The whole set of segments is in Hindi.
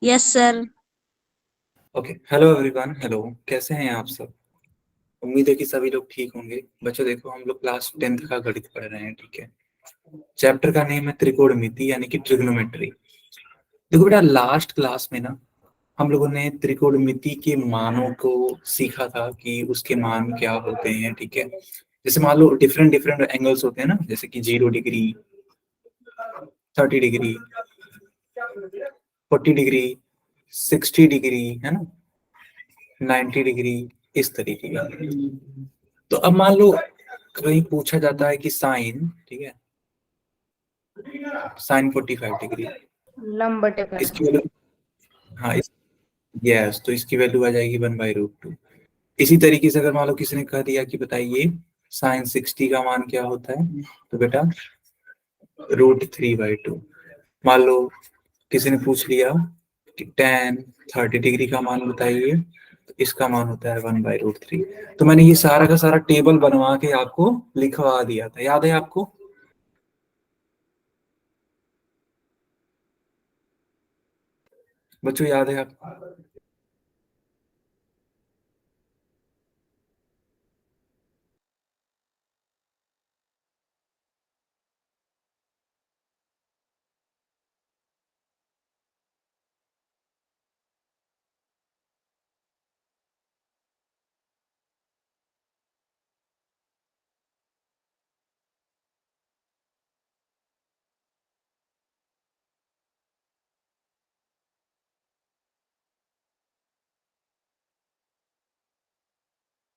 Yes sir. Okay, hello everyone. Hello, कैसे हैं आप सब? उम्मीद है कि सभी लोग ठीक होंगे। बच्चों देखो, हम लोग क्लास 10th का गणित पढ़ रहे हैं, ठीक है। चैप्टर का नेम है त्रिकोणमिति यानी कि ट्रिग्नोमेट्री। देखो बेटा, लास्ट क्लास में ना हम लोगों ने त्रिकोणमिति के मानों को सीखा था कि उसके मान क्या होते हैं, ठीक है। जैसे मान लो डिफरेंट डिफरेंट एंगल्स होते हैं ना, जैसे कि 0 डिग्री, 30 डिग्री, 40 डिग्री, 60 डिग्री, है ना, 90 डिग्री, इस तरीके का। तो अब मान लो कहीं पूछा जाता है कि साइन, ठीक है, साइन 45 डिग्री, लंब बटेगा। इसकी वैल्यू, हाँ यस, तो इसकी वैल्यू आ जाएगी 1/√2। इसी तरीके से अगर मान लो किसी ने कह दिया कि बताइए साइन 60 का मान क्या होता है, तो बेटा √3/2। मान लो किसी ने पूछ लिया कि टेन 30 डिग्री का मान बताइए, तो इसका मान होता है 1/√3। तो मैंने ये सारा का सारा टेबल बनवा के आपको लिखवा दिया था, याद है आपको? बच्चों याद है आपको?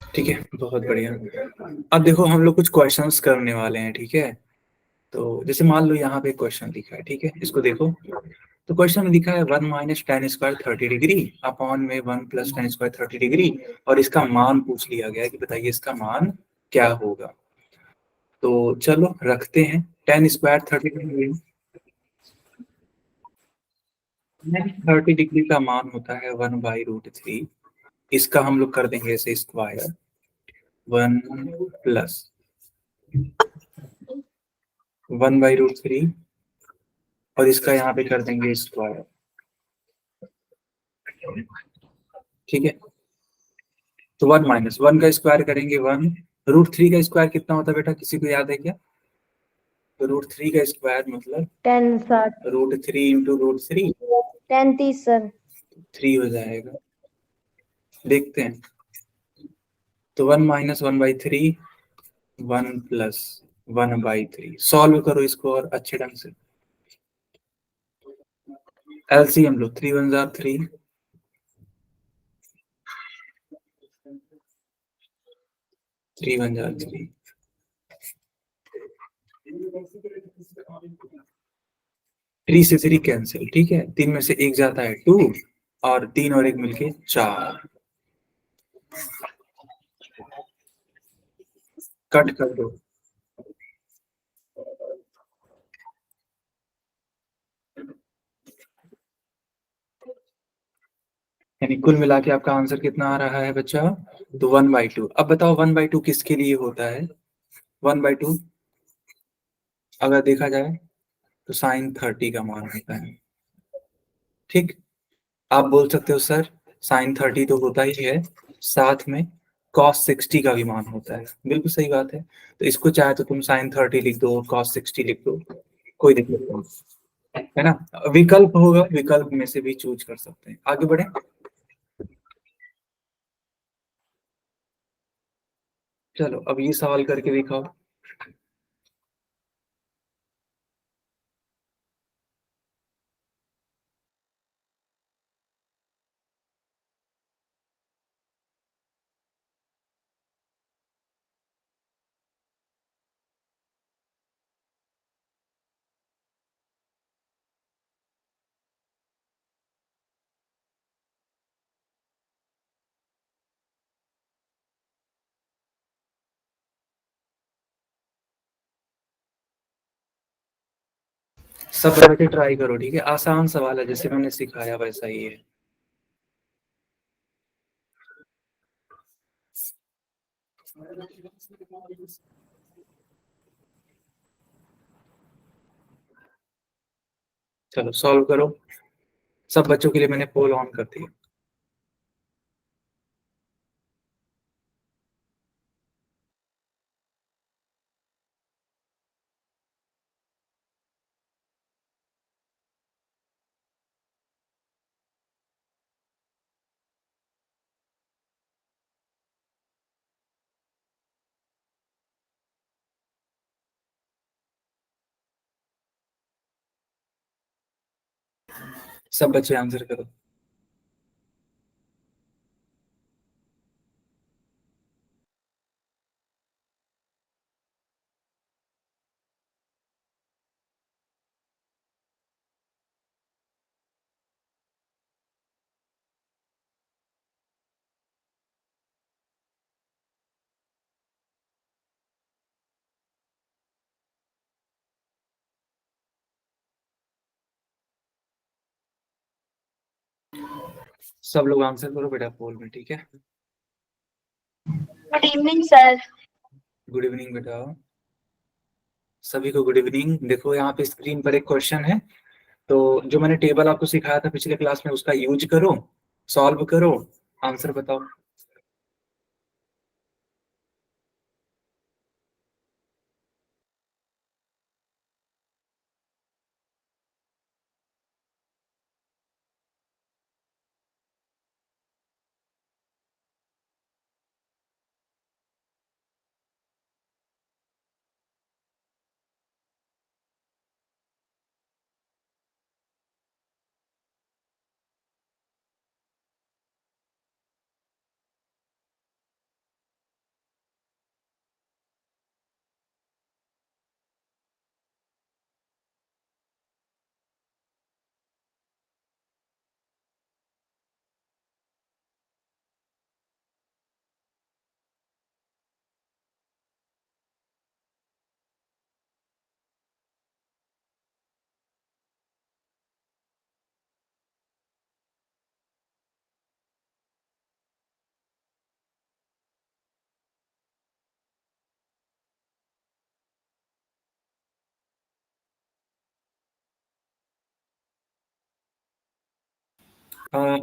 ठीक है, बहुत बढ़िया। अब देखो हम लोग कुछ क्वेश्चंस करने वाले हैं, ठीक है। तो जैसे मान लो यहाँ पे क्वेश्चन लिखा है, ठीक है, इसको देखो। तो क्वेश्चन में लिखा है 1 - tan² 30 डिग्री अपॉन में 1 + tan² 30 डिग्री, और इसका मान पूछ लिया गया है कि बताइए इसका मान क्या होगा। तो चलो रखते हैं tan² 30 डिग्री। 30 डिग्री का मान होता है 1/√3। इसका हम लोग कर देंगे ऐसे स्क्वायर, 1 + 1/√3, और इसका यहाँ पे कर देंगे स्क्वायर, ठीक है। तो 1 - 1 का स्क्वायर करेंगे 1। √3 का स्क्वायर कितना होता है बेटा, किसी को याद है क्या? तो √3 का स्क्वायर मतलब 10 60। √3 इंटू √3, 10 30 सर। 3 हो जाएगा। देखते हैं। तो 1 - 1/3, 1 + 1/3। सॉल्व करो इसको और अच्छे ढंग से। एलसीएम लो, 3 × 1 = 3, 3 × 1 = 3। 3 से 3 कैंसिल, ठीक है। 3 में से 1 जाता है 2, और 3 और 1 मिलके 4। कट कर दो। यानी कुल मिला के आपका आंसर कितना आ रहा है बच्चा? तो 1/2। अब बताओ 1/2 किसके लिए होता है? 1/2 अगर देखा जाए तो साइन 30 का मान होता है, ठीक। आप बोल सकते हो सर साइन 30 तो होता ही है, साथ में कॉस 60 का भी मान होता है। बिल्कुल सही बात है। तो इसको चाहे तो तुम साइन 30 लिख दो, कॉस 60 लिख दो, कोई दिक्कत नहीं, है ना। विकल्प होगा, विकल्प में से भी चूज कर सकते हैं। आगे बढ़े। चलो अब ये सवाल करके दिखाओ। सब करके ट्राई करो, ठीक है। आसान सवाल है, जैसे मैंने सिखाया वैसा ही है। चलो सॉल्व करो। सब बच्चों के लिए मैंने पोल ऑन कर दिया। सब बच्चे आंसर करो। सब लोग आंसर करो बेटा पोल में, ठीक है। Good evening sir. Good evening बेटा, सभी को गुड इवनिंग। देखो यहाँ पे स्क्रीन पर एक क्वेश्चन है, तो जो मैंने टेबल आपको सिखाया था पिछले क्लास में उसका यूज करो, सॉल्व करो, आंसर बताओ।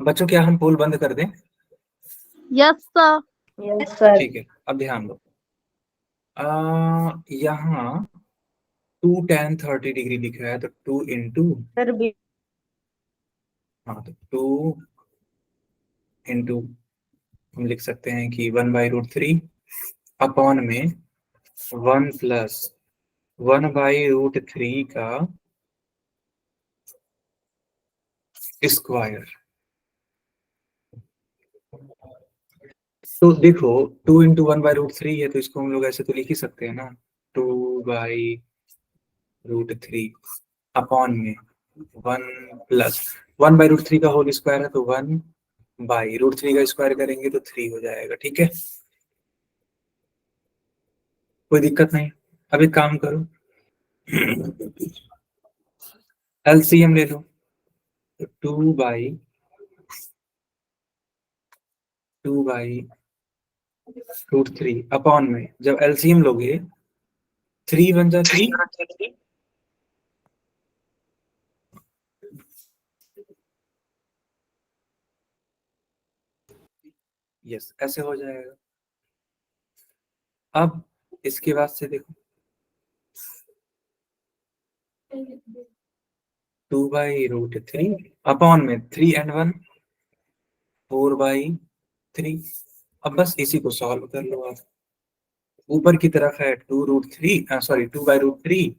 बच्चों क्या हम पोल बंद कर दें? Yes sir. Yes sir. ठीक है, अब ध्यान दो। यहाँ 2 tan 30 डिग्री लिखा है, तो 2 इंटू, सर बी। हाँ तो 2 इंटू हम लिख सकते हैं कि 1/√3 अपॉन में 1 + 1/√3 का स्क्वायर। तो देखो 2 × 1/√3 है, तो इसको हम लोग ऐसे तो लिख ही सकते हैं ना, 2/√3 अपॉन में 1 + 1/√3 का होल स्क्वायर है, तो 1/√3 का स्क्वायर करेंगे तो 3 हो जाएगा। ठीक है, कोई दिक्कत नहीं। अब एक काम करो, एलसीएम ले लो, तो 2/√3 अपॉन में जब एलसीएम लोगे 3 बन जा 3, यस ऐसे हो जाएगा। अब इसके बाद से देखो 2/√3 अपॉन में 3 and 1 4/3। अब बस इसी को सॉल्व कर लो आप। ऊपर की तरफ है 2/√3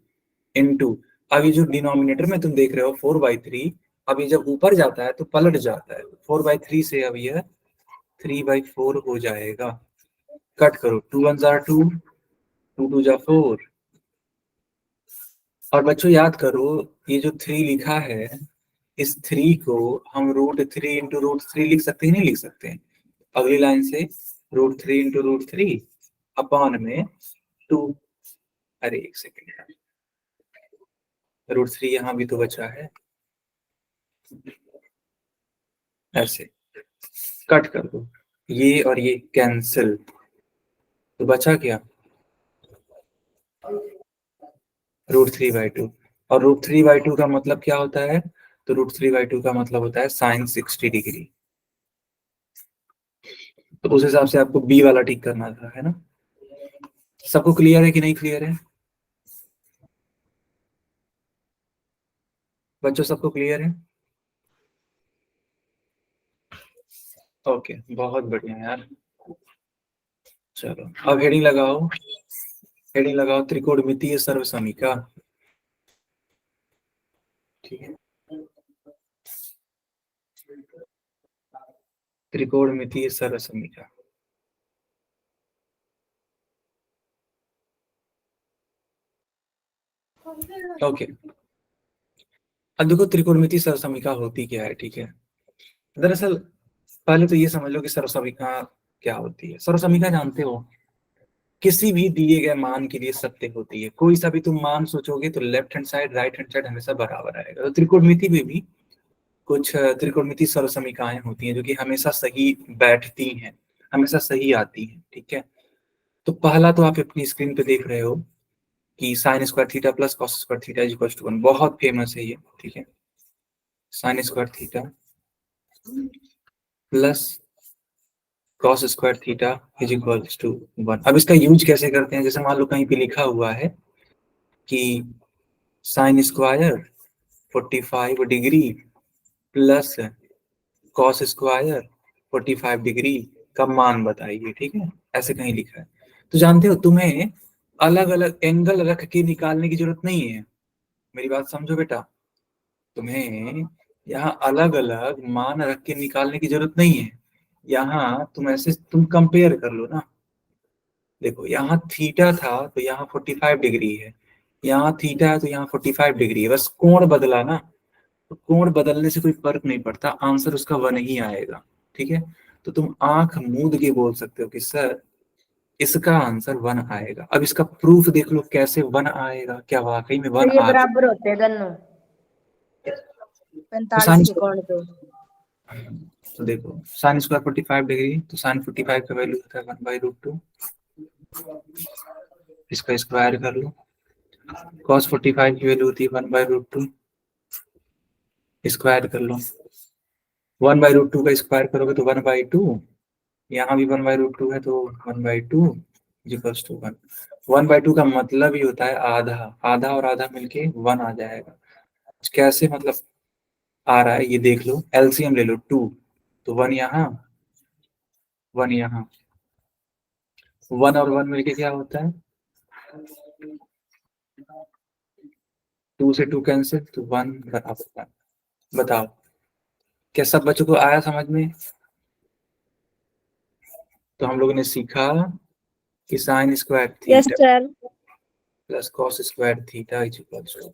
इंटू, अभी जो डिनोमिनेटर में तुम देख रहे हो 4/3, अभी जब ऊपर जाता है तो पलट जाता है, 4/3 से अब यह 3/4 हो जाएगा। कट करो, 2 1 2, 2 2 4। और बच्चों याद करो, ये जो 3 लिखा है, इस 3 को हम √3 इंटू √3 लिख सकते हैं, नहीं लिख सकते हैं? अगली लाइन से √3 इंटू √3 अपॉन में 2, अरे एक सेकेंड, √3 यहाँ भी तो बचा है, ऐसे कट कर दो, ये और ये कैंसिल, तो बचा क्या, √3/2। और √3/2 का मतलब क्या होता है, तो √3/2 का मतलब होता है साइन 60 डिग्री। तो उस हिसाब से आपको बी वाला ठीक करना था, है ना। सबको क्लियर है कि नहीं क्लियर है बच्चों, सबको क्लियर है? ओके, बहुत बढ़िया यार। चलो अब हेडिंग लगाओ, हेडिंग लगाओ त्रिकोणमितीय सर्वसमीका। ठीक है, त्रिकोणमितीय सर्वसमीका। ओके, अब देखो त्रिकोणमितीय सर्वसमीका होती क्या है। ठीक है, दरअसल पहले तो ये समझ लो कि सर्वसमीका क्या होती है। सर्वसमीका जानते हो, किसी भी दिए गए मान के लिए सत्य होती है। कोई सा भी तुम मान सोचोगे तो left hand side right hand side हमेशा बराबर आएगा। तो त्रिकोणमिति में भी कुछ त्रिकोणमिति सर्वसमीकाएं होती हैं जो कि हमेशा सही बैठती हैं, हमेशा सही आती हैं। ठीक है, तो पहला तो आप अपनी स्क्रीन पे देख रहे हो कि sin square theta plus cos square theta is equal to 1। बहुत फेमस है ये। ठीक है, sin square theta plus cos square theta is equal to 1। अब इसका यूज कैसे करते हैं, जैसे मान लो कहीं पे लिखा हुआ है कि sin square 45 degree plus cos square 45 degree का मान बताइए। ठीक है, ऐसे कहीं लिखा है। तो जानते हो तुम्हें अलग अलग एंगल रख के निकालने की जरूरत नहीं है। मेरी बात समझो बेटा, तुम्हें यहाँ अलग अलग मान रख के निकालने की जरूरत नहीं है। यहाँ तुम ऐसे तुम कंपेयर कर लो ना। देखो यहाँ थीटा था तो यहाँ 45 डिग्री है, यहाँ थीटा है तो यहाँ 45 डिग्री है, बस कोण बदला ना। तो कोण बदलने से कोई फर्क नहीं पड़ता, आंसर उसका 1 ही आएगा। ठीक है, तो तुम आंख मूंद के बोल सकते हो कि सर इसका आंसर 1 आएगा। अब इसका प्रूफ देख लो कैसे 1 आएगा, क्या वाकई में 1 तो ये आ बराबर होते हैं दोनों, तो 45 के कोण तो। तो देखो साइन स्क्वायर 45 डिग्री, तो साइन 45 का वैल्यू होता है 1/√2। इसका स्क्वायर कर लो, कॉस 45 की वैल्यू होती है 1/√2, स्क्वायर कर लो। 1/√2 का स्क्वायर करोगे तो 1/2, यहाँ भी 1/√2 है तो 1/2 इक्वल्स टू 1। 1/2 का मतलब ही होता है आधा, आधा और आधा मिलके 1 आ जाएगा। कैसे मतलब आ रहा है ये देख लो, एलसीएम ले लो 2, तो 1 यहाँ 1 यहाँ, 1 और 1 मिलके क्या होता है 2 से 2 कैंसिल तो 1 बराबर 1। बताओ क्या सब बच्चों को आया समझ में? तो हम लोगों ने सीखा कि sin square yes theta sir. Plus cos square theta is equal to.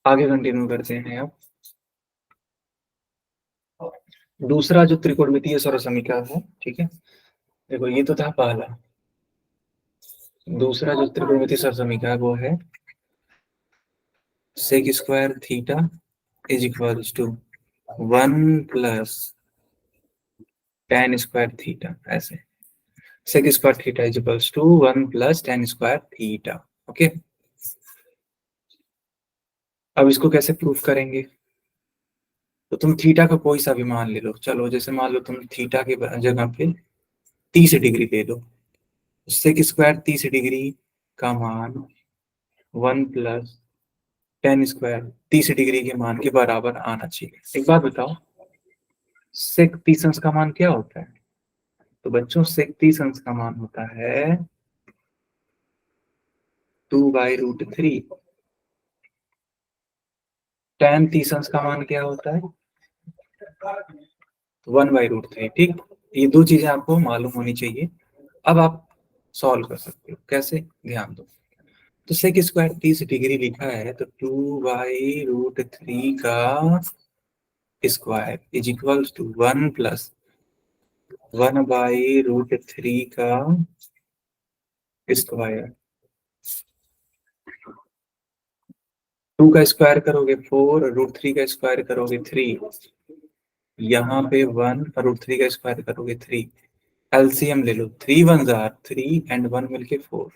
आगे कंटिन्यू करते हैं अब। दूसरा जो त्रिकोणमितीय सर्वसमीका है, ठीक है, देखो ये तो था पहला। दूसरा जो त्रिकोणमितीय सर्वसमीका है वो है sec square theta is equal to 1 plus tan square theta. ऐसे sec square theta is equal to 1 plus tan square theta. Okay, अब इसको कैसे प्रूफ करेंगे? तो तुम थीटा का कोई सा भी मान ले लो। चलो जैसे मान लो तुम थीटा के जगह पे 30 डिग्री ले लो, सेक स्क्वायर 30 डिग्री का मान 1 प्लस tan स्क्वायर 30 डिग्री के मान के बराबर आना चाहिए। एक बात बताओ, सेक 30 अंश का मान क्या होता है? तो बच्चों सेक 30 अंश का मान होता है 2/√3। tan 30 अंश का मान क्या होता है 1/√3। ठीक, ये दो चीजें आपको मालूम होनी चाहिए। अब आप सॉल्व कर सकते हो कैसे, ध्यान दो। तो सेक स्क्वायर 30 डिग्री लिखा है तो 2/√3 का square is equal to 1 plus 1/√3 का स्क्वायर। 2 का स्क्वायर करोगे 4, √3 का स्क्वायर करोगे 3, यहाँ पे 1 √3 का स्क्वायर करोगे 3। एलसीएम ले लो, 3 1 3 एंड 1 मिलके 4।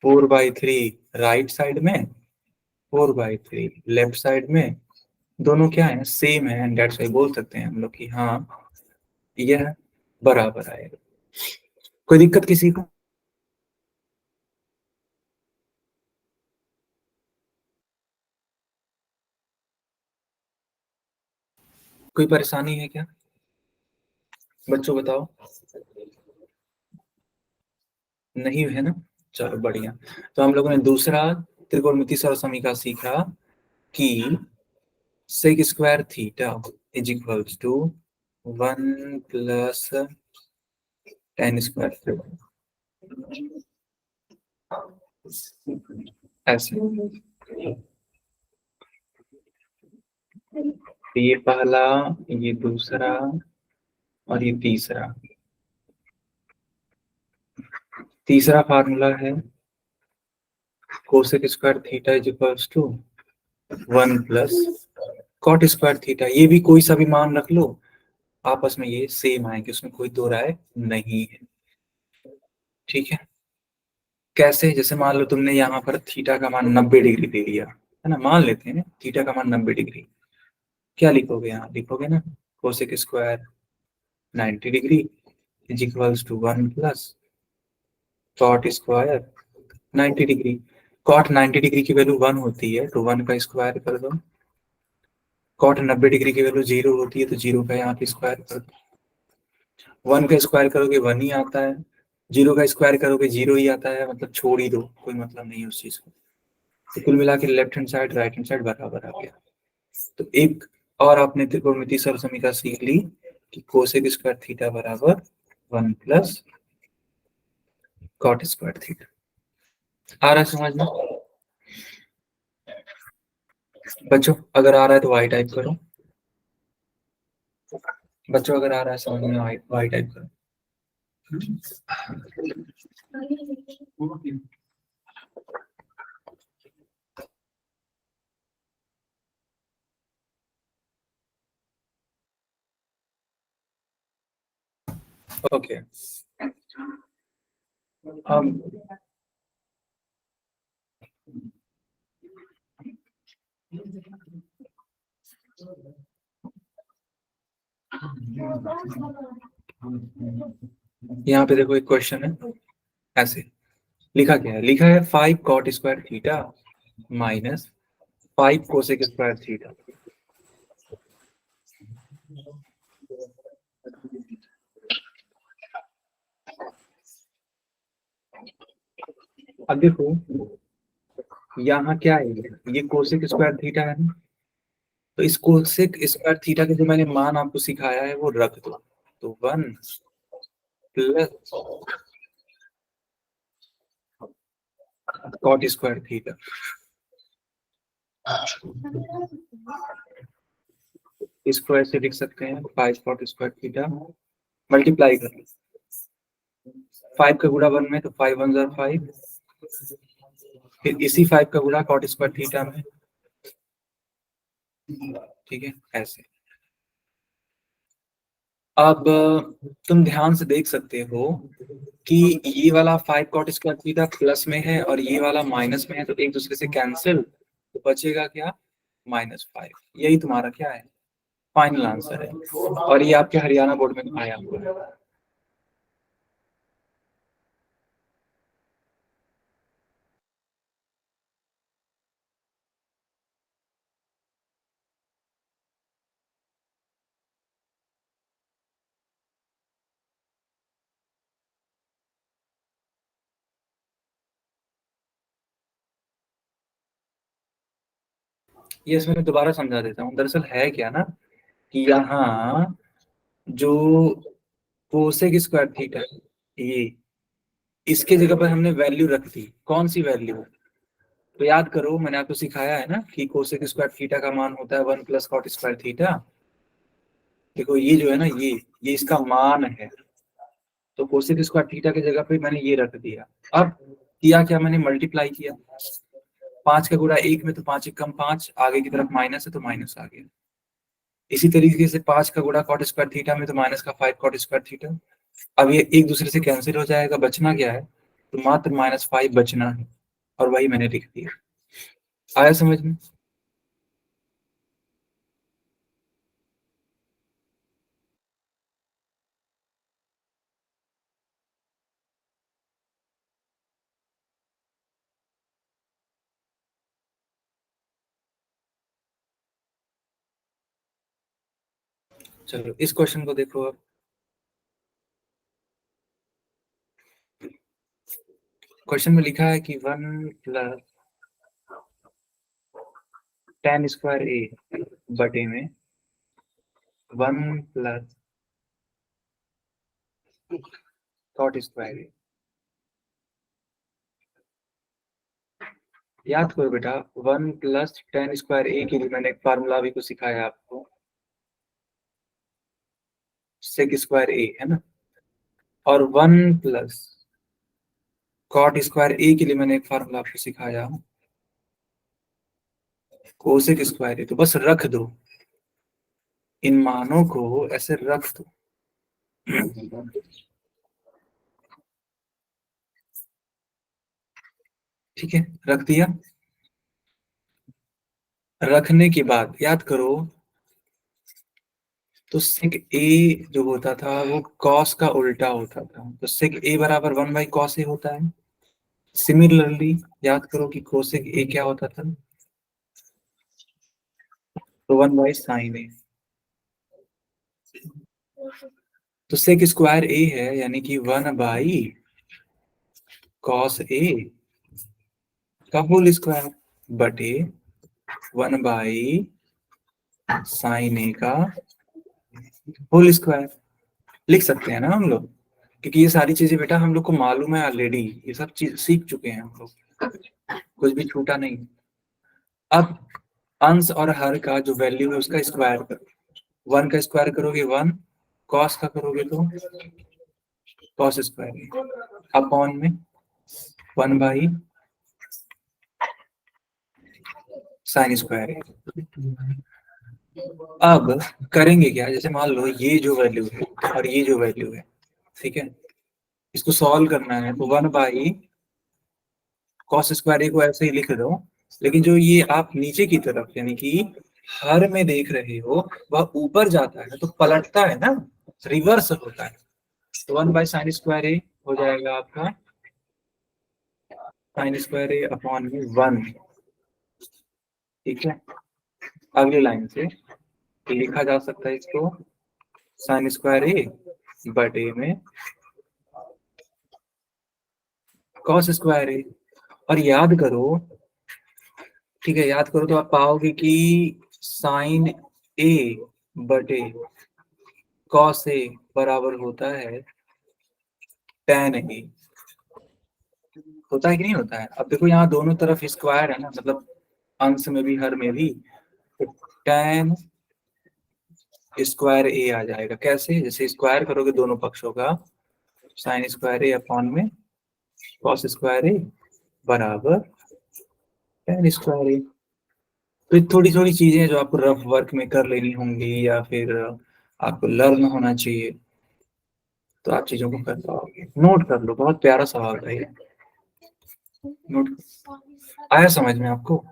4/3 राइट साइड में, 4/3 लेफ्ट साइड में, दोनों क्या है, सेम है, एंड दैट्स व्हाई बोल सकते हैं हम लोग कि हाँ यह बराबर आएगा। कोई दिक्कत किसी को? कोई परेशानी है क्या बच्चों, बताओ। नहीं है ना, चलो बढ़िया। तो हम लोगों ने दूसरा त्रिकोणमिति सरलसमीकरण सीखा कि sec square theta is equals to 1 plus tan square, ऐसे। ये पहला, ये दूसरा और ये तीसरा। तीसरा फार्मूला है cosec square theta is equals to 1 plus cot square theta. ये भी कोई सा भी मान रख लो, आपस में ये सेम आएंगे, उसमें कोई दो राय नहीं है। ठीक है, कैसे? जैसे मान लो तुमने यहाँ पर थीटा का मान 90 डिग्री दे दिया है ना, मान लेते हैं थीटा का मान 90 डिग्री, क्या लिखोगे? यहाँ लिखोगे ना cosec square 90 degree is equals to 1 plus cot square 90 degree. Cot 90 degree की वैल्यू 1 होती है तो 1 का स्क्वायर कर दो, कॉट 90 डिग्री की वैल्यू 0 होती है तो 0 का यहाँ पे स्क्वायर कर दो। 1 का स्क्वायर करोगे 1 ही आता है, 0 का स्क्वायर करोगे 0 ही आता है, मतलब छोड़ ही दो, कोई मतलब नहीं है उस चीज को। तो कुल मिला के left hand side right hand side बराबर आ गया। तो एक और आपने त्रिकोणमिति सरलसमीकरण सीख ली कि कोसेक स्क्वायर थीटा बराबर 1 प्लस कॉट स्क्वायर थीटा। आ रहा है समझ में बच्चों? अगर आ रहा है तो वाई टाइप करो। बच्चों अगर आ रहा है समझ में, वाई टाइप करो। ओके, यहाँ पे देखो एक क्वेश्चन है, ऐसे लिखा क्या है? लिखा है 5 cot square theta minus 5 cosec square theta. अब देखो यहाँ क्या है, ये कोसेक स्क्वायर थीटा है ना, तो इस कोसेक स्क्वायर थीटा के जो मैंने मान आपको सिखाया है वो रख दो, तो 1 प्लस कॉट स्क्वायर थीटा। इसको ऐसे लिख सकते हैं 5 कॉट स्क्वायर थीटा मल्टीप्लाई कर लो, 5 का गुणा 1 में तो 5 1 जार 5, फिर इसी 5 का गुणा कॉट स्क्वायर थीटा में। ठीक है, ऐसे। अब तुम ध्यान से देख सकते हो कि ये वाला 5 कॉट स्क्वायर थीटा प्लस में है और ये वाला माइनस में है, तो एक दूसरे से कैंसिल, तो बचेगा क्या? -5। यही तुम्हारा क्या है? फाइनल आंसर है, और ये आपके हरियाणा बोर्ड में आया हुआ है। ये इसमें मैं दोबारा समझा देता हूँ। दरअसल है क्या ना कि यहाँ जो कोसेक स्क्वायर थीटा ये, इसके जगह पर हमने वैल्यू रख दी, कौन सी वैल्यू? तो याद करो मैंने आपको सिखाया है ना कि कोसेक स्क्वायर थीटा का मान होता है 1 प्लस कॉट स्क्वायर थीटा। देखो ये जो है ना, ये इसका मान है, तो कोसेक स्क्वायर थीटा की जगह पे मैंने ये रख दिया। अब किया क्या मैंने? मल्टीप्लाई किया, 5 का गुणा 1 में तो 5 1 कम 5, आगे की तरफ माइनस है तो माइनस आ गया। इसी तरीके से 5 का गुणा कॉट स्क्वायर थीटा में तो माइनस का 5 कॉट स्क्वायर थीटा। अब ये एक दूसरे से कैंसिल हो जाएगा, बचना क्या है? तो मात्र -5 बचना है, और वही मैंने लिख दिया। आया समझ में? चलो इस क्वेश्चन को देखो अब। क्वेश्चन में लिखा है कि 1+tan² बटे में 1+cot²। याद करो बेटा, 1+tan² के लिए मैंने एक फार्मूला भी को सिखाया आपको, sec² है ना, और 1+cot² के लिए मैंने एक फार्मूला आपको सिखाया, cosec²। तो बस रख दो, इन मानों को ऐसे रख दो। ठीक है, रख दिया। रखने के बाद याद करो, तो sec A जो होता था वो cos का उल्टा होता था, तो sec A बराबर 1/cos A होता है। सिमिलरली याद करो कि cosec A क्या होता था, तो 1/sin A। तो sec² A है, यानी कि 1/cos A का होल स्क्वायर बटे 1/sin A का होल स्क्वायर। लिख सकते हैं ना हम लोग, क्योंकि ये सारी चीजें बेटा हम लोग को मालूम है ऑलरेडी, ये सब चीज सीख चुके हैं हम लोग, कुछ भी छूटा नहीं। अब अंश और हर का जो वैल्यू है उसका स्क्वायर करो। 1 का स्क्वायर करोगे 1, cos का करोगे तो cos² अपॉन में 1/sin²। अब करेंगे क्या, जैसे मान लो ये जो वैल्यू है और ये जो वैल्यू है, ठीक है, इसको सॉल्व करना है, तो 1/cos² को ऐसे ही लिख दो, लेकिन जो ये आप नीचे की तरफ यानी कि हर में देख रहे हो वह ऊपर जाता है तो पलटता है ना, रिवर्स होता है। तो 1/sin² हो जाएगा आपका sin² अपॉन में 1। ठीक है, अगली लाइन से लिखा जा सकता है इसको sin² बटे में cos²। और याद करो, ठीक है, याद करो तो आप पाओगे कि sin A बटे cos A बराबर होता है tan A। होता है कि नहीं होता है? अब देखो यहाँ दोनों तरफ स्क्वायर है ना, मतलब अंश में भी हर में भी, तो tan² A आ जाएगा। कैसे? जैसे स्क्वायर करोगे दोनों पक्षों का, sin² A अपॉन में cos² A बराबर tan² A। तो ये थोड़ी थोड़ी चीजें जो आपको रफ वर्क में कर लेनी होंगी या फिर आपको लर्न होना चाहिए, तो आप चीजों को कर पाओगे। नोट कर लो, बहुत प्यारा सवाल है ये, नोट। आया समझ में आपको?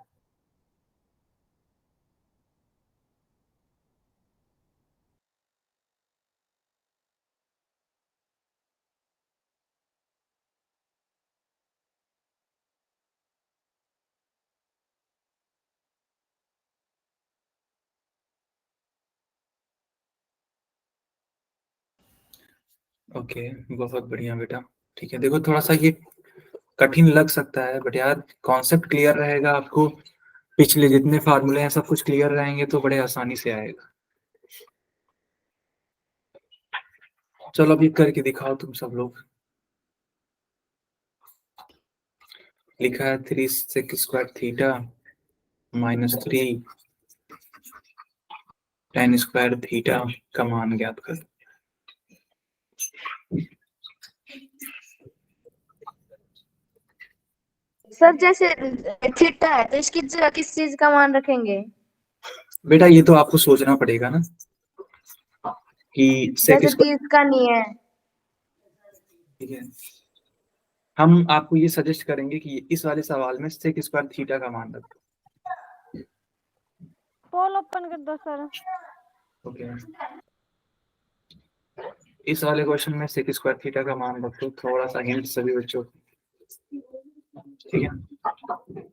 ओके, बहुत बढ़िया बेटा। ठीक है, देखो थोड़ा सा ये कठिन लग सकता है, बट यार कॉन्सेप्ट क्लियर रहेगा आपको, पिछले जितने फार्मूले हैं सब कुछ क्लियर रहेंगे तो बड़े आसानी से आएगा। चलो अभी करके दिखाओ तुम सब लोग। लिखा है 3sec² -3 tan² का मान ज्ञात कर। सर जैसे थीटा है तो इसकी जगह किस चीज का मान रखेंगे? बेटा ये तो आपको सोचना पड़ेगा ना कि जैसे sec²। 30 का नहीं है। ठीक है, हम आपको ये सजेस्ट करेंगे कि इस वाले सवाल में सेक स्क्वायर थीटा का मान रखो। पोल ओपन कर दो सर। ओके, इस वाले क्वेश्चन में सेक स्क्वायर थीटा का मान रखो, थोड़ा सा हिंट सभी बच्चों को, ठीक है।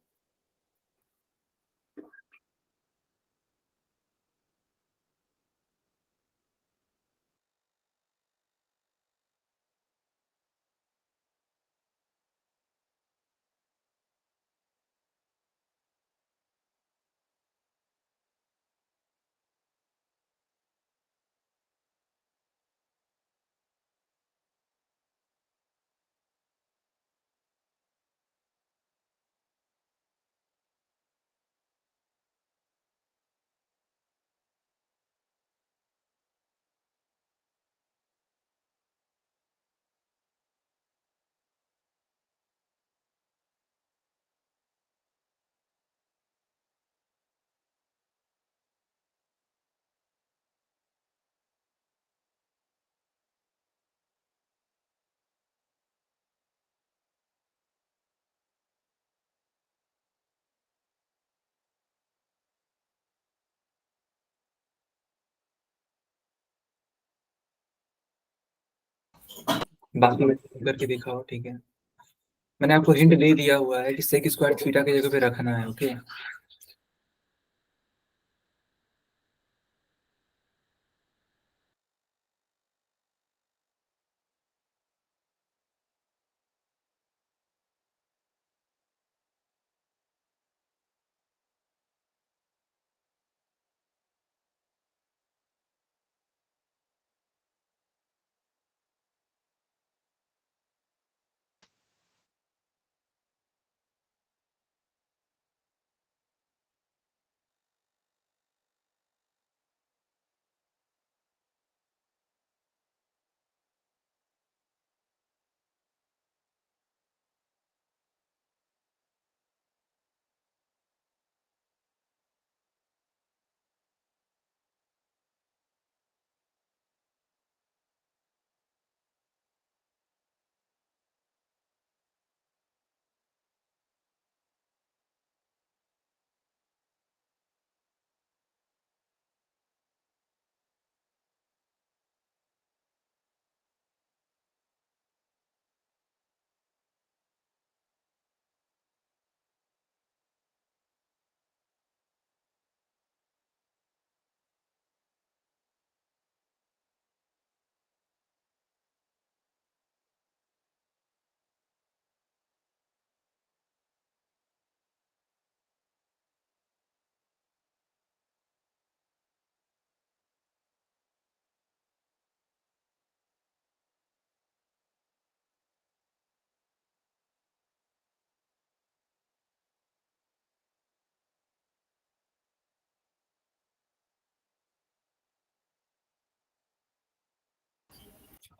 बाकी करके दिखाओ, ठीक है। मैंने आपको हिंट दे दिया हुआ है कि सेक स्क्वायर थीटा की जगह पे रखना है, ओके।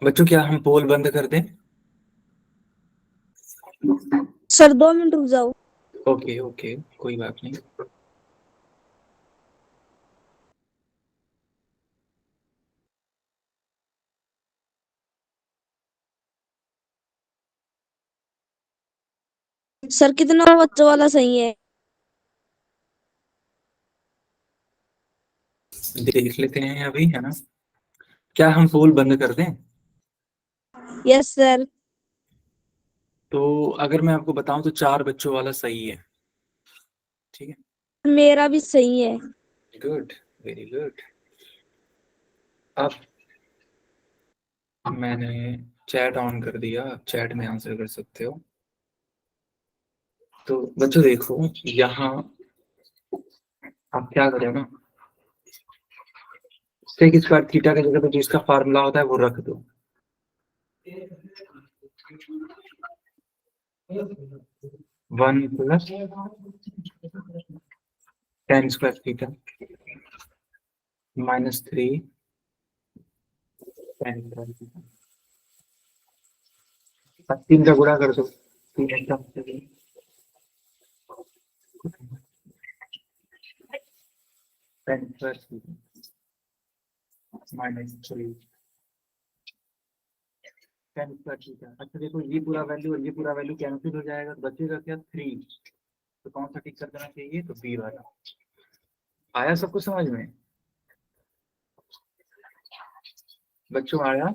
बच्चों क्या हम पोल बंद कर दें? सर 2 मिनट रुक जाओ। ओके ओके, कोई बात नहीं। सर कितना बच्चों वाला सही है? देख लेते हैं अभी, है ना। क्या हम पोल बंद कर दें? Yes sir. तो अगर मैं आपको बताऊं तो 4 बच्चों वाला सही है, ठीक है। मेरा भी सही है। Good, very good. अब मैंने चैट ऑन कर दिया, आप चैट में आंसर कर सकते हो। तो बच्चों देखो, यहाँ आप क्या करें ना, सेक स्क्वायर थीटा की जगह पे जो इसका फार्मूला होता है वो रख दो। 1 plus tan square theta -3 tan square theta. 3 का गुणा कर दो, 3 एकदम tan square theta -3 10 square theta. अच्छा देखो, ये पूरा वैल्यू और ये पूरा वैल्यू कैंसिल हो जाएगा, तो बचेगा क्या? 3। तो कौन सा टिक कर देना चाहिए? तो बी वाला। आया सबको समझ में बच्चों? आया?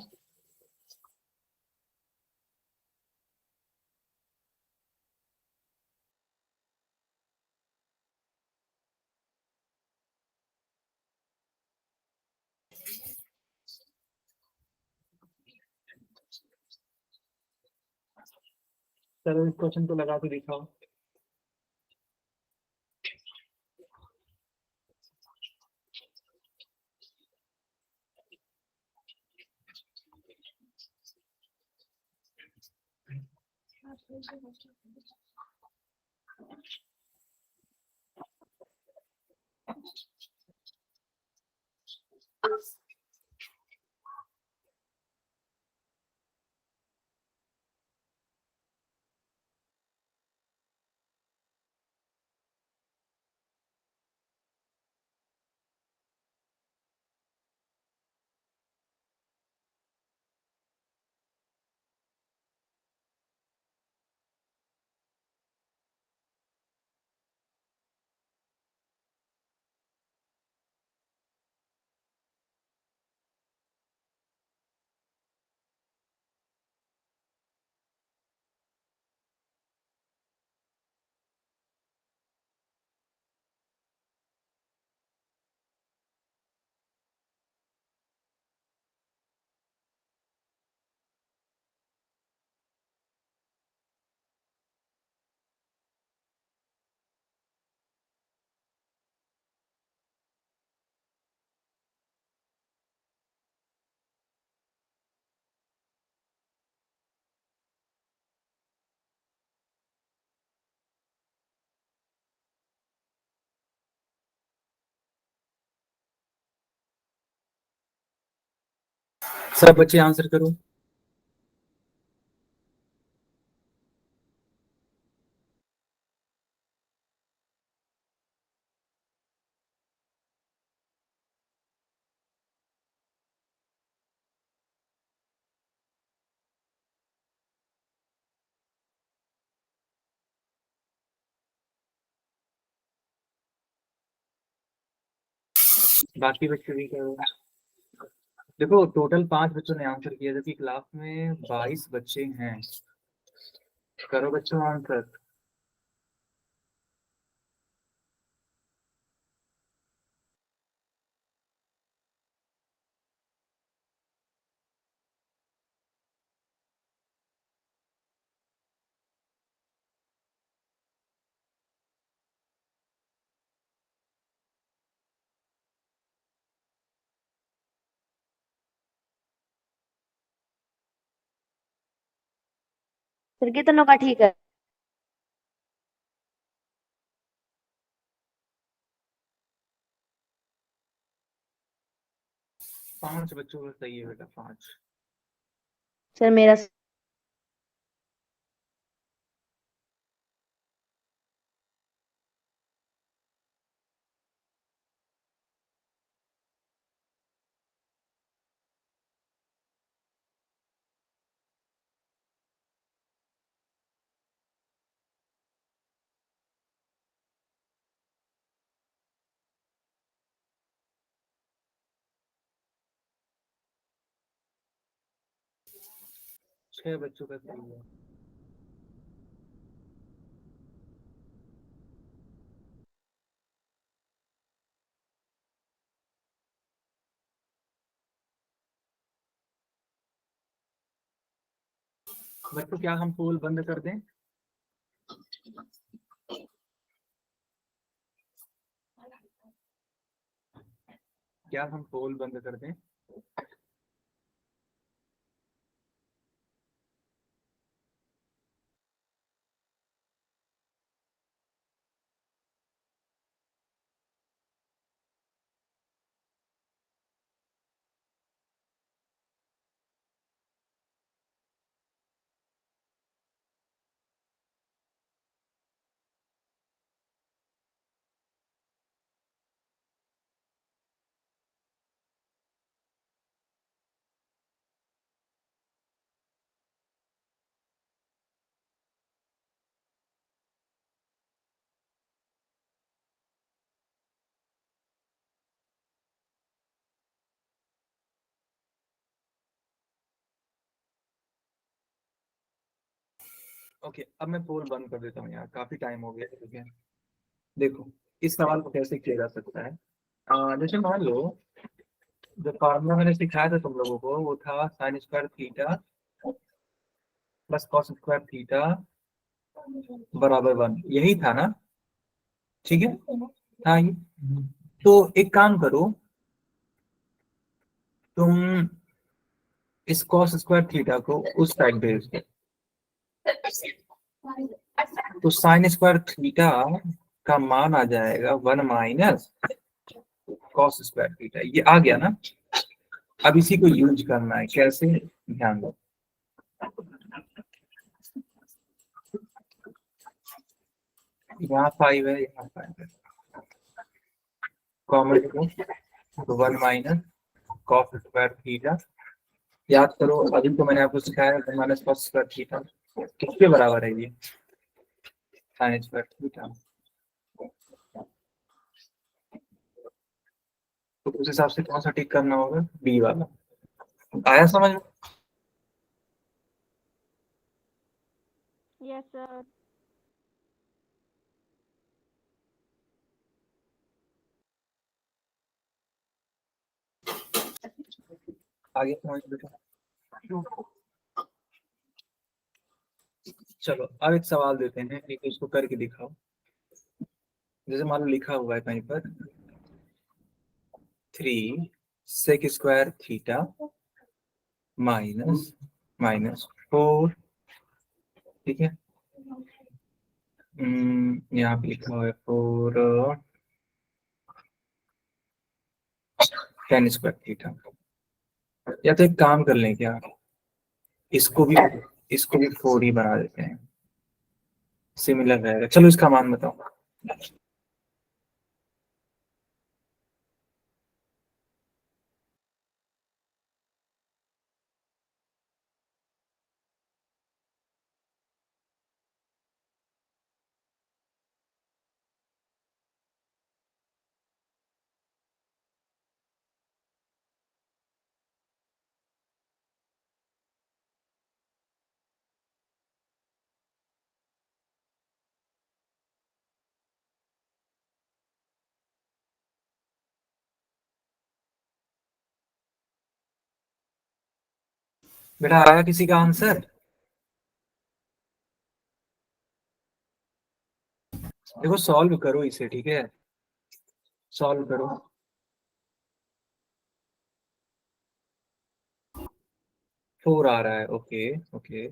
चलो इस क्वेश्चन को लगा के दिखाओ। सब बच्चे आंसर करो। बाकी बच्चे भी करो। देखो टोटल 5 बच्चों ने आंसर किया, जबकि क्लास में 22 बच्चे हैं। करो बच्चों आंसर। फिर कितनों का ठीक है? 5 बच्चों का सही है बेटा, 5। सर मेरा 6 बच्चों का सही है। बच्चों क्या हम पोल बंद कर दें? क्या हम पोल बंद कर दें? ओके, अब मैं पोल बंद कर देता हूँ यार, काफी टाइम हो गया। ठीक है, देखो इस सवाल को कैसे किया जा सकता है। जैसे मान लो, जो फॉर्मूला मैंने सिखाया था तुम लोगों को वो था sign square theta plus cos square theta बराबर 1, यही था ना? ठीक है, हाँ ये। तो एक काम करो, तुम इस कॉस स्क्वायर थीटा को उस साइड भेज दो, तो साइन स्क्वायर थीटा का मान आ जाएगा 1 माइनस कॉस स्क्वायर थीटा। ये आ गया ना? अब इसी को यूज करना है, कैसे, ध्यान दो। यहाँ 5 है, यहाँ 5 है, कॉमन लो, तो 1 माइनस कॉस स्क्वायर थीटा। याद करो, अभी तो मैंने आपको सिखाया 1 माइनस कॉस स्क्वायर थीटा किसके बराबर है? ये साइन स्क्वायर थीटा। तो उस हिसाब से कौन सा टिक करना होगा? बी वाला। आया समझ में? Yes sir. आगे समझ बेटा। चलो अब एक सवाल देते हैं, एक इसको करके दिखाओ। जैसे मान लो लिखा हुआ है कहीं पर 3 sec square theta minus minus 4, ठीक है। यहाँ पे लिखा हुआ है 4 टेन स्क्वायर थीटा। या तो एक काम कर लें क्या, इसको भी 4 ही बना देते हैं, सिमिलर रहेगा। चलो इसका मान बताओ। बेटा आया किसी का आंसर? देखो सॉल्व करो इसे, ठीक है, सॉल्व करो। 4 आ रहा है, ओके ओके।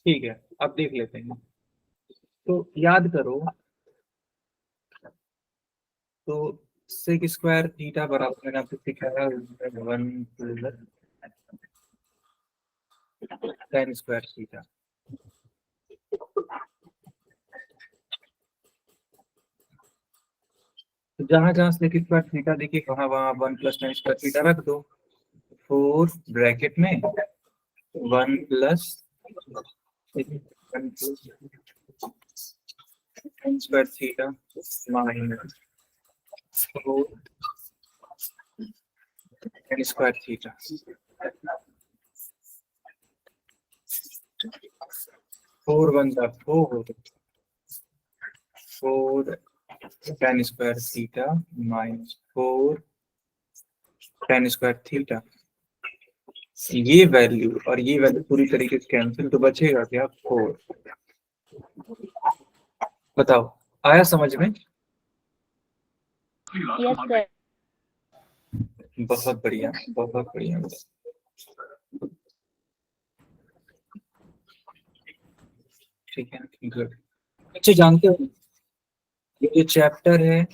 ठीक है, अब देख लेते हैं। तो याद करो, तो सेक स्क्वायर थीटा बराबर मैंने आपको सिखाया 1 प्लस टेन स्क्वायर थीटा। तो जहां जहां सेक स्क्वायर थीटा देखिए, वहां वहां 1 प्लस टेन स्क्वायर थीटा रख दो। 4 ब्रैकेट में 1 plus ten square theta minus 4 ten square theta. 4 1 जा 4 ten square theta minus 4 ten square theta. ये वैल्यू और ये वैल्यू पूरी तरीके से कैंसिल, तो बचेगा क्या? 4। बताओ, आया समझ में? Yes sir. बहुत बढ़िया, बहुत बढ़िया। ठीक है, गुड। अच्छा, जानते हो ये जो चैप्टर है,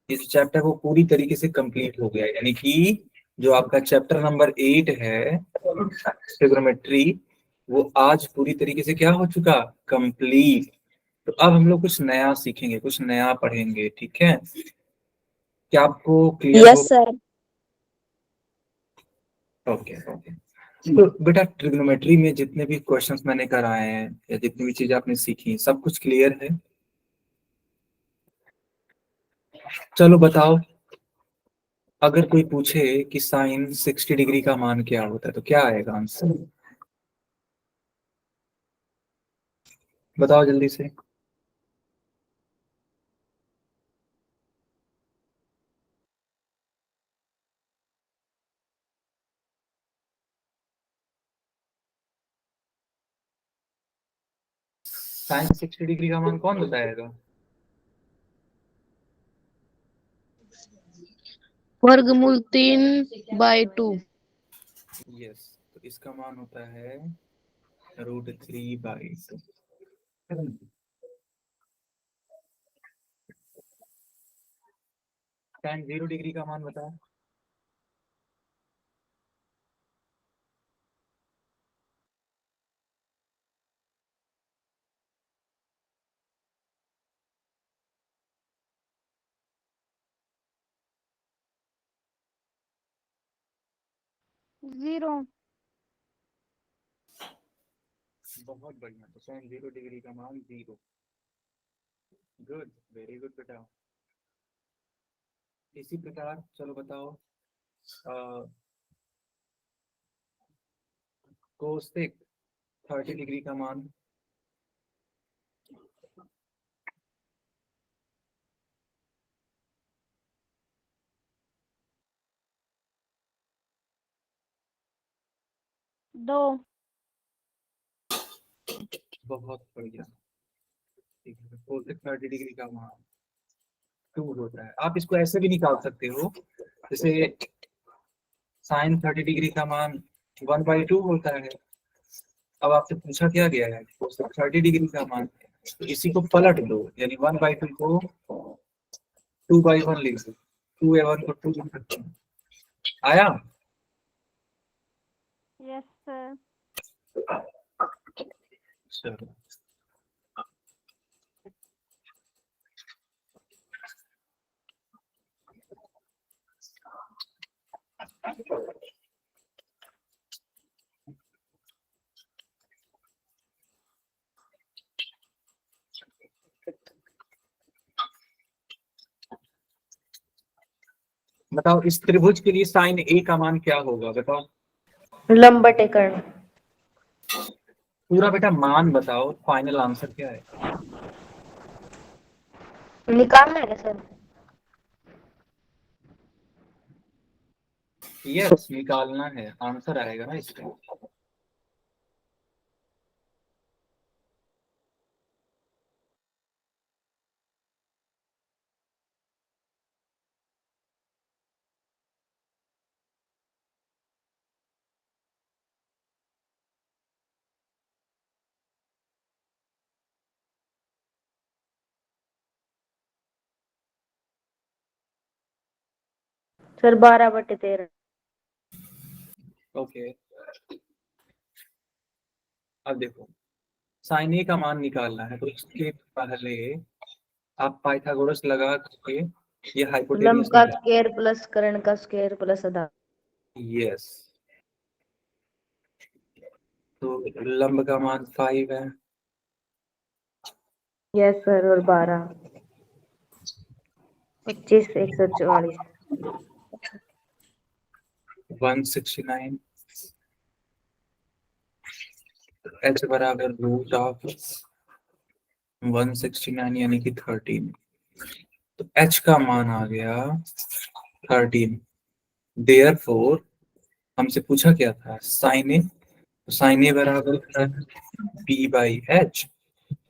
इस चैप्टर को पूरी तरीके से कंप्लीट हो गया है। यानी कि जो आपका चैप्टर नंबर 8 है ट्रिग्नोमेट्री, वो आज पूरी तरीके से क्या हो चुका? कंप्लीट। तो अब हम लोग कुछ नया सीखेंगे, कुछ नया पढ़ेंगे, ठीक है? क्या आपको क्लियर हो? Yes sir. Okay okay. तो बेटा ट्रिग्नोमेट्री में जितने भी क्वेश्चंस मैंने कराए हैं या जितनी भी चीजें आपने सीखी सब कुछ क्लियर है? चलो बताओ, अगर कोई पूछे कि साइन 60 डिग्री का मान क्या होता है तो क्या आएगा आंसर? बताओ जल्दी से। साइन 60 डिग्री का मान कौन बताएगा? वर्गमूल 3/2। यस, तो इसका मान होता है √3/2। tan 0 डिग्री का मान बताओ। जीरो। बहुत बढ़िया, तो tan 0 डिग्री का मान 0। गुड, वेरी गुड बेटा। इसी प्रकार चलो बताओ, कोसेक 30 डिग्री का मान। दो। बहुत बढ़िया, ठीक है। कोसेक 30 डिग्री का मान 2 होता है। आप इसको ऐसे भी निकाल सकते हो, जैसे साइन 30 डिग्री का मान 1/2 होता है। अब आपसे पूछा क्या गया है, कोसेक 30 डिग्री का मान, तो इसी को पलट दो, यानी 1/2 को 2/1 लिख दो, 2a1 को 2 लिख सकते हैं। आया? Yes sir. चलो, बताओ इस त्रिभुज के लिए साइन ए का मान क्या होगा, बताओ। लंबटेकर्ण। पूरा बेटा मान बताओ, फाइनल आंसर क्या है? निकालना है सर? यस, निकालना है, आंसर आएगा ना इसका। सर 12/13। ओके, अब देखो, साइन ए का मान निकालना है तो इसके पहले आप पाइथागोरस लगा के ये लंब हाइपोटेन्यूज का निकाल। स्क्वायर प्लस कर्ण का स्क्वायर प्लस आधार। यस, तो लंब का मान 5 है। यस सर, और 12, 25, 144। 169। h बराबर √169 यानी कि 13। तो h का मान आ गया 13। देयरफॉर हमसे पूछा क्या था, साइन ए, तो साइन ए बराबर p/h।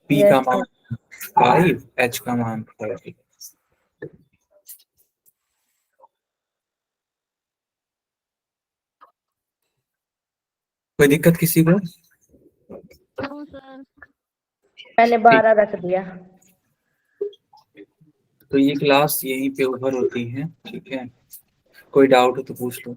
p का यस मान सर। 5, h का मान 30। कोई दिक्कत किसी को? सर। मैंने 12 रख दिया। तो ये क्लास यहीं पे ओवर होती है, ठीक है। कोई डाउट हो तो पूछ लो।